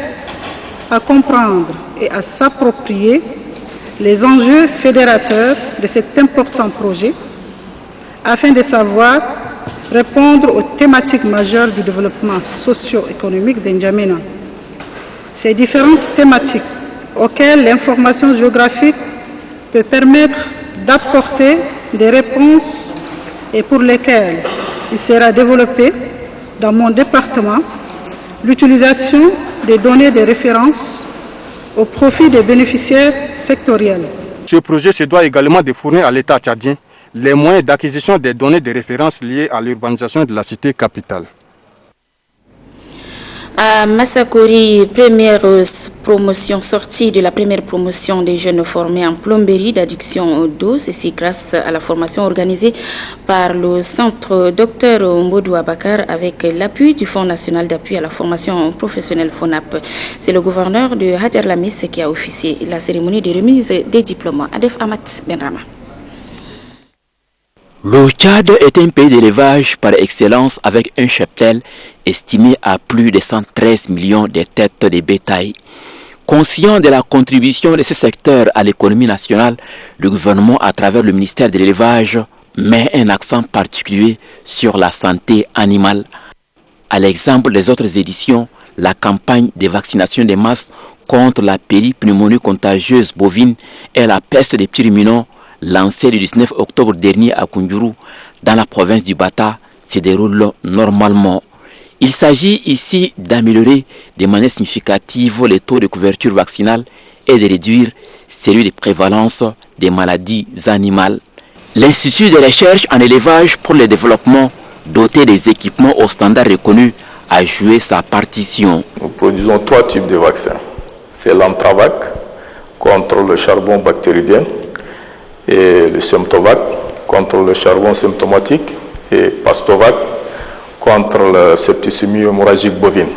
à comprendre et à s'approprier les enjeux fédérateurs de cet important projet afin de savoir répondre aux thématiques majeures du développement socio-économique de N'Djamena. Ces différentes thématiques auxquelles l'information géographique peut permettre d'apporter des réponses et pour lesquelles il sera développé dans mon département l'utilisation des données de référence au profit des bénéficiaires sectoriels. Ce projet se doit également de fournir à l'État tchadien les moyens d'acquisition des données de référence liées à l'urbanisation de la cité capitale. À Massakori, première promotion sortie de la première promotion des jeunes formés en plomberie d'adduction d'eau. Ceci grâce à la formation organisée par le centre Dr Mbodou Abakar avec l'appui du Fonds national d'appui à la formation professionnelle FONAP. C'est le gouverneur de Hadjar Lamis qui a officié la cérémonie de remise des diplômes. Adef Amat Benrama. Le Tchad est un pays d'élevage par excellence avec un cheptel estimé à plus de 113 millions de têtes de bétail. Conscient de la contribution de ce secteur à l'économie nationale, le gouvernement, à travers le ministère de l'élevage, met un accent particulier sur la santé animale. À l'exemple des autres éditions, la campagne de vaccination de masse contre la péripneumonie contagieuse bovine et la peste des petits ruminants, lancée le 19 octobre dernier à Koundjourou, dans la province du Bata, se déroule normalement. Il s'agit ici d'améliorer de manière significative les taux de couverture vaccinale et de réduire celui de prévalence des maladies animales. L'Institut de recherche en élevage pour le développement, doté des équipements aux standards reconnus, a joué sa partition. Nous produisons 3 types de vaccins. C'est l'Antravac contre le charbon bactérien et le Symptovac contre le charbon symptomatique et Pastovac contre la septicémie hémorragique bovine.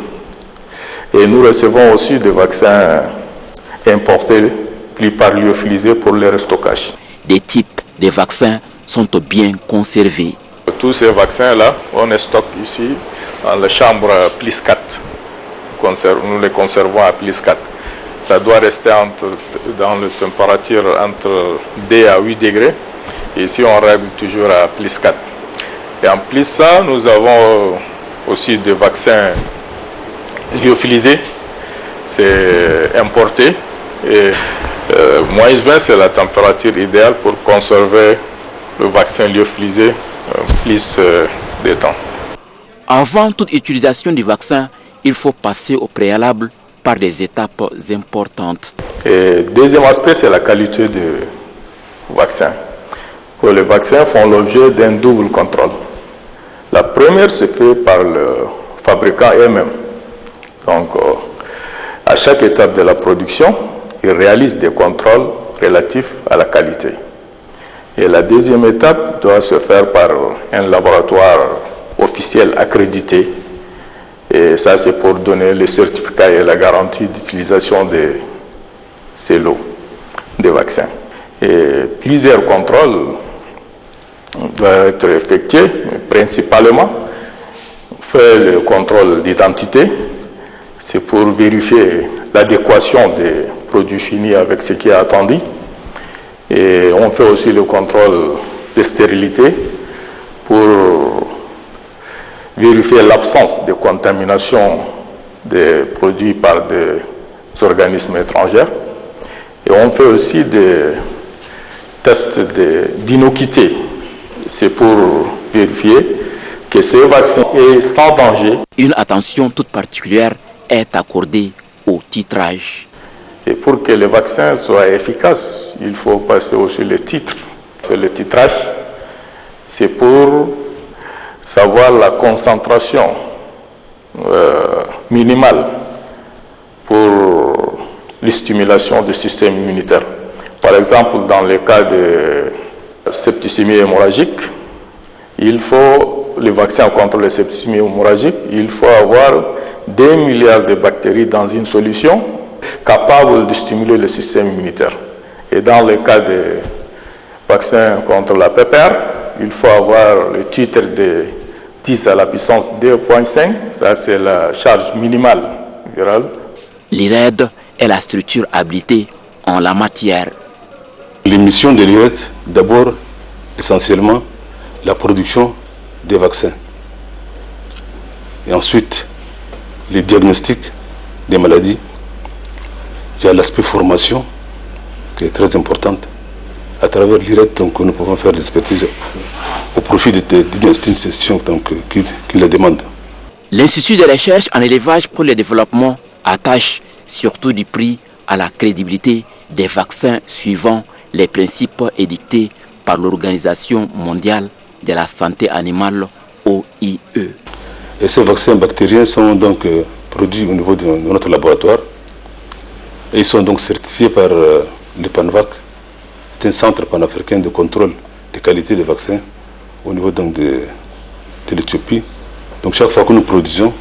Et nous recevons aussi des vaccins importés, plupart lyophilisés pour le stockage. Des types de vaccins sont bien conservés. Tous ces vaccins-là, on les stocke ici dans la chambre plus 4. Nous les conservons à plus 4. Ça doit rester dans la température entre 2 à 8 degrés. Et ici, on règle toujours à plus 4. Et en plus ça, nous avons aussi des vaccins lyophilisés. C'est importé. Et moins 20, c'est la température idéale pour conserver le vaccin lyophilisé plus de temps. Avant toute utilisation du vaccin, il faut passer au préalable par des étapes importantes. Et deuxième aspect, c'est la qualité du vaccins. Que les vaccins font l'objet d'un double contrôle. La première se fait par le fabricant eux-mêmes. Donc, à chaque étape de la production, ils réalisent des contrôles relatifs à la qualité. Et la deuxième étape doit se faire par un laboratoire officiel accrédité. Et ça, c'est pour donner les certificats et la garantie d'utilisation de ces lots de vaccins. Et plusieurs contrôles doivent être effectués, mais principalement, on fait le contrôle d'identité. C'est pour vérifier l'adéquation des produits finis avec ce qui est attendu. Et on fait aussi le contrôle de stérilité pour vérifier l'absence de contamination des produits par des organismes étrangers. Et on fait aussi des tests d'innocuité. C'est pour vérifier que ce vaccin est sans danger. Une attention toute particulière est accordée au titrage. Et pour que le vaccin soit efficace, il faut passer aussi le titre. C'est le titrage, c'est pour savoir la concentration minimale pour la stimulation du système immunitaire. Par exemple, dans le cas de septicémie hémorragique, il faut le vaccin contre la septicémie hémorragique, il faut avoir 2 milliards de bactéries dans une solution capable de stimuler le système immunitaire. Et dans le cas de vaccin contre la pépère, il faut avoir le titre de 10 à la puissance 2.5, ça c'est la charge minimale virale. L'IRED est la structure habilitée en la matière. Les missions de l'IRED, d'abord, essentiellement, la production des vaccins. Et ensuite, les diagnostics des maladies. Il y a l'aspect formation qui est très importante. À travers l'IRED, donc, nous pouvons faire des expertises au profit d'une institution qui la demande. L'Institut de recherche en élevage pour le développement attache surtout du prix à la crédibilité des vaccins suivant les principes édictés par l'Organisation mondiale de la santé animale, OIE. Et ces vaccins bactériens sont donc produits au niveau de notre laboratoire et ils sont donc certifiés par le PANVAC. C'est un centre panafricain de contrôle de qualité des vaccins au niveau donc de l'Éthiopie. Donc chaque fois que nous produisons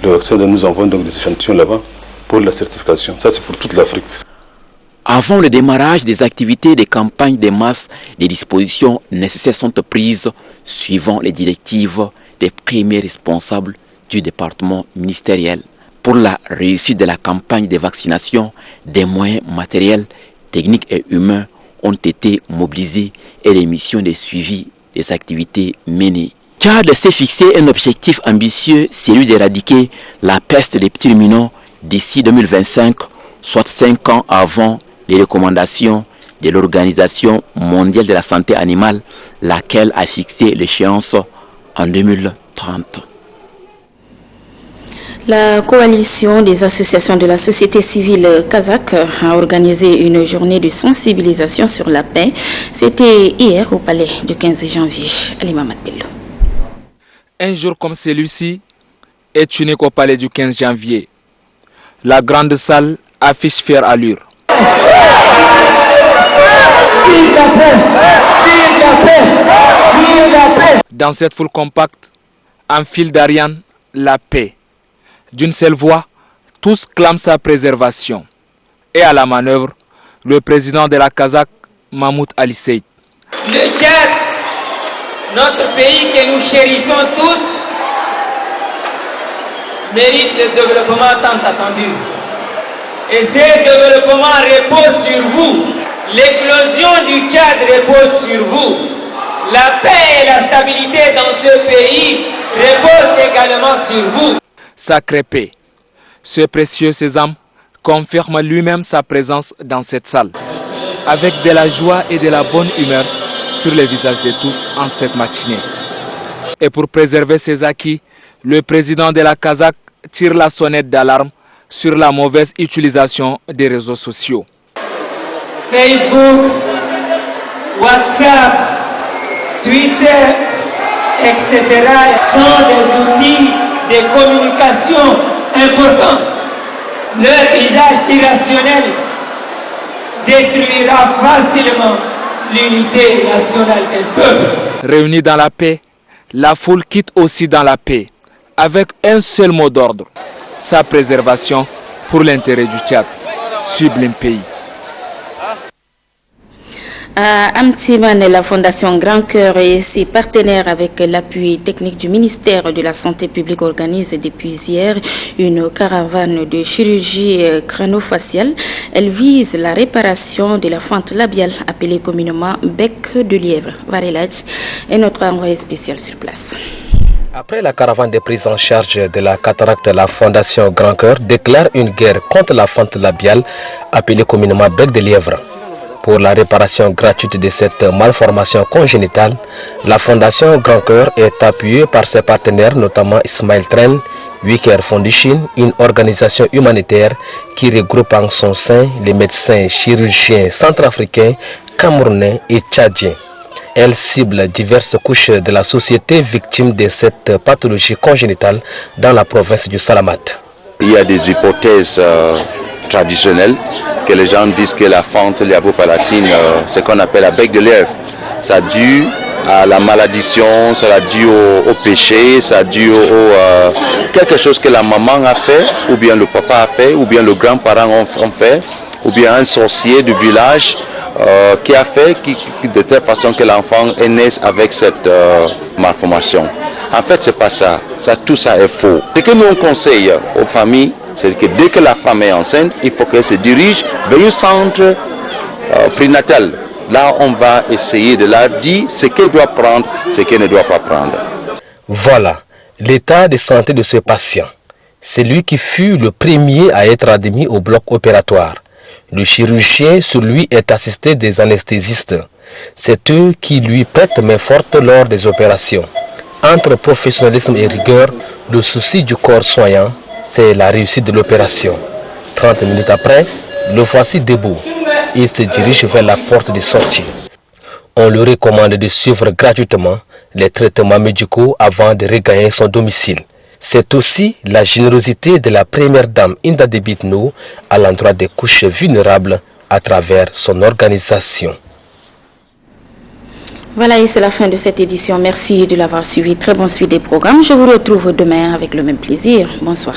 le vaccin, nous envoyons donc des échantillons là-bas pour la certification. Ça c'est pour toute l'Afrique. Avant le démarrage des activités des campagnes de masse, les dispositions nécessaires sont prises suivant les directives des premiers responsables du département ministériel. Pour la réussite de la campagne de vaccination, des moyens matériels, techniques et humains ont été mobilisés et les missions de suivi des activités menées. Tchad s'est fixé un objectif ambitieux, celui d'éradiquer la peste des petits ruminants d'ici 2025, soit 5 ans avant les recommandations de l'Organisation mondiale de la santé animale, laquelle a fixé l'échéance en 2030. La coalition des associations de la société civile kazakh a organisé une journée de sensibilisation sur la paix. C'était hier au palais du 15 janvier. Ali Mamad Bello. Un jour comme celui-ci est unique au palais du 15 janvier. La grande salle affiche fière allure. Dans cette foule compacte, en file d'Ariane, la paix. D'une seule voix, tous clament sa préservation. Et à la manœuvre, le président de la Kazakh, Mahmoud Ali Seyd. Le Tchad, notre pays que nous chérissons tous, mérite le développement tant attendu. Et ce développement repose sur vous. L'éclosion du Tchad repose sur vous. La paix et la stabilité dans ce pays reposent également sur vous. Sacré paix. Ce précieux sésame confirme lui-même sa présence dans cette salle, avec de la joie et de la bonne humeur sur les visages de tous en cette matinée. Et pour préserver ses acquis, le président de la Kazakh tire la sonnette d'alarme sur la mauvaise utilisation des réseaux sociaux. Facebook, WhatsApp, Twitter, etc. sont des outils de communication importants. Leur usage irrationnel détruira facilement l'unité nationale d'un peuple. Réunis dans la paix, la foule quitte aussi dans la paix, avec un seul mot d'ordre, sa préservation pour l'intérêt du Tchad, sublime pays. À Amtiman, la Fondation Grand Cœur et ses partenaires avec l'appui technique du ministère de la Santé publique organisent depuis hier une caravane de chirurgie crâno-faciale. Elle vise la réparation de la fente labiale appelée communément bec de lièvre. Varelaj est notre envoyé spécial sur place. Après la caravane de prise en charge de la cataracte, la Fondation Grand Cœur déclare une guerre contre la fente labiale appelée communément bec de lièvre. Pour la réparation gratuite de cette malformation congénitale, la Fondation Grand Cœur est appuyée par ses partenaires, notamment Ismail Tren, WeCare Foundation, une organisation humanitaire qui regroupe en son sein les médecins chirurgiens centrafricains, camerounais et tchadiens. Elle cible diverses couches de la société victimes de cette pathologie congénitale dans la province du Salamat. Il y a des hypothèses traditionnelles que les gens disent que la fente liavo-palatine, c'est ce qu'on appelle la bec de lièvre. Ça dû à la malédiction, ça dû au péché, ça dû quelque chose que la maman a fait, ou bien le papa a fait, ou bien le grand-parent ont fait, ou bien un sorcier du village qui a fait de telle façon que l'enfant est né avec cette malformation. En fait, c'est pas ça. Tout ça est faux. Ce que nous on conseille aux familles, c'est que dès que la femme est enceinte, il faut qu'elle se dirige vers un centre prénatal. Là, on va essayer de leur dire ce qu'elle doit prendre, ce qu'elle ne doit pas prendre. Voilà l'état de santé de ce patient. C'est lui qui fut le premier à être admis au bloc opératoire. Le chirurgien sur lui est assisté des anesthésistes. C'est eux qui lui prêtent main forte lors des opérations. Entre professionnalisme et rigueur, le souci du corps soignant, c'est la réussite de l'opération. 30 minutes après, le voici debout. Il se dirige vers la porte de sortie. On lui recommande de suivre gratuitement les traitements médicaux avant de regagner son domicile. C'est aussi la générosité de la première dame Inda Debitno à l'endroit des couches vulnérables à travers son organisation. Voilà, et c'est la fin de cette édition. Merci de l'avoir suivi. Très bon suivi des programmes. Je vous retrouve demain avec le même plaisir. Bonsoir.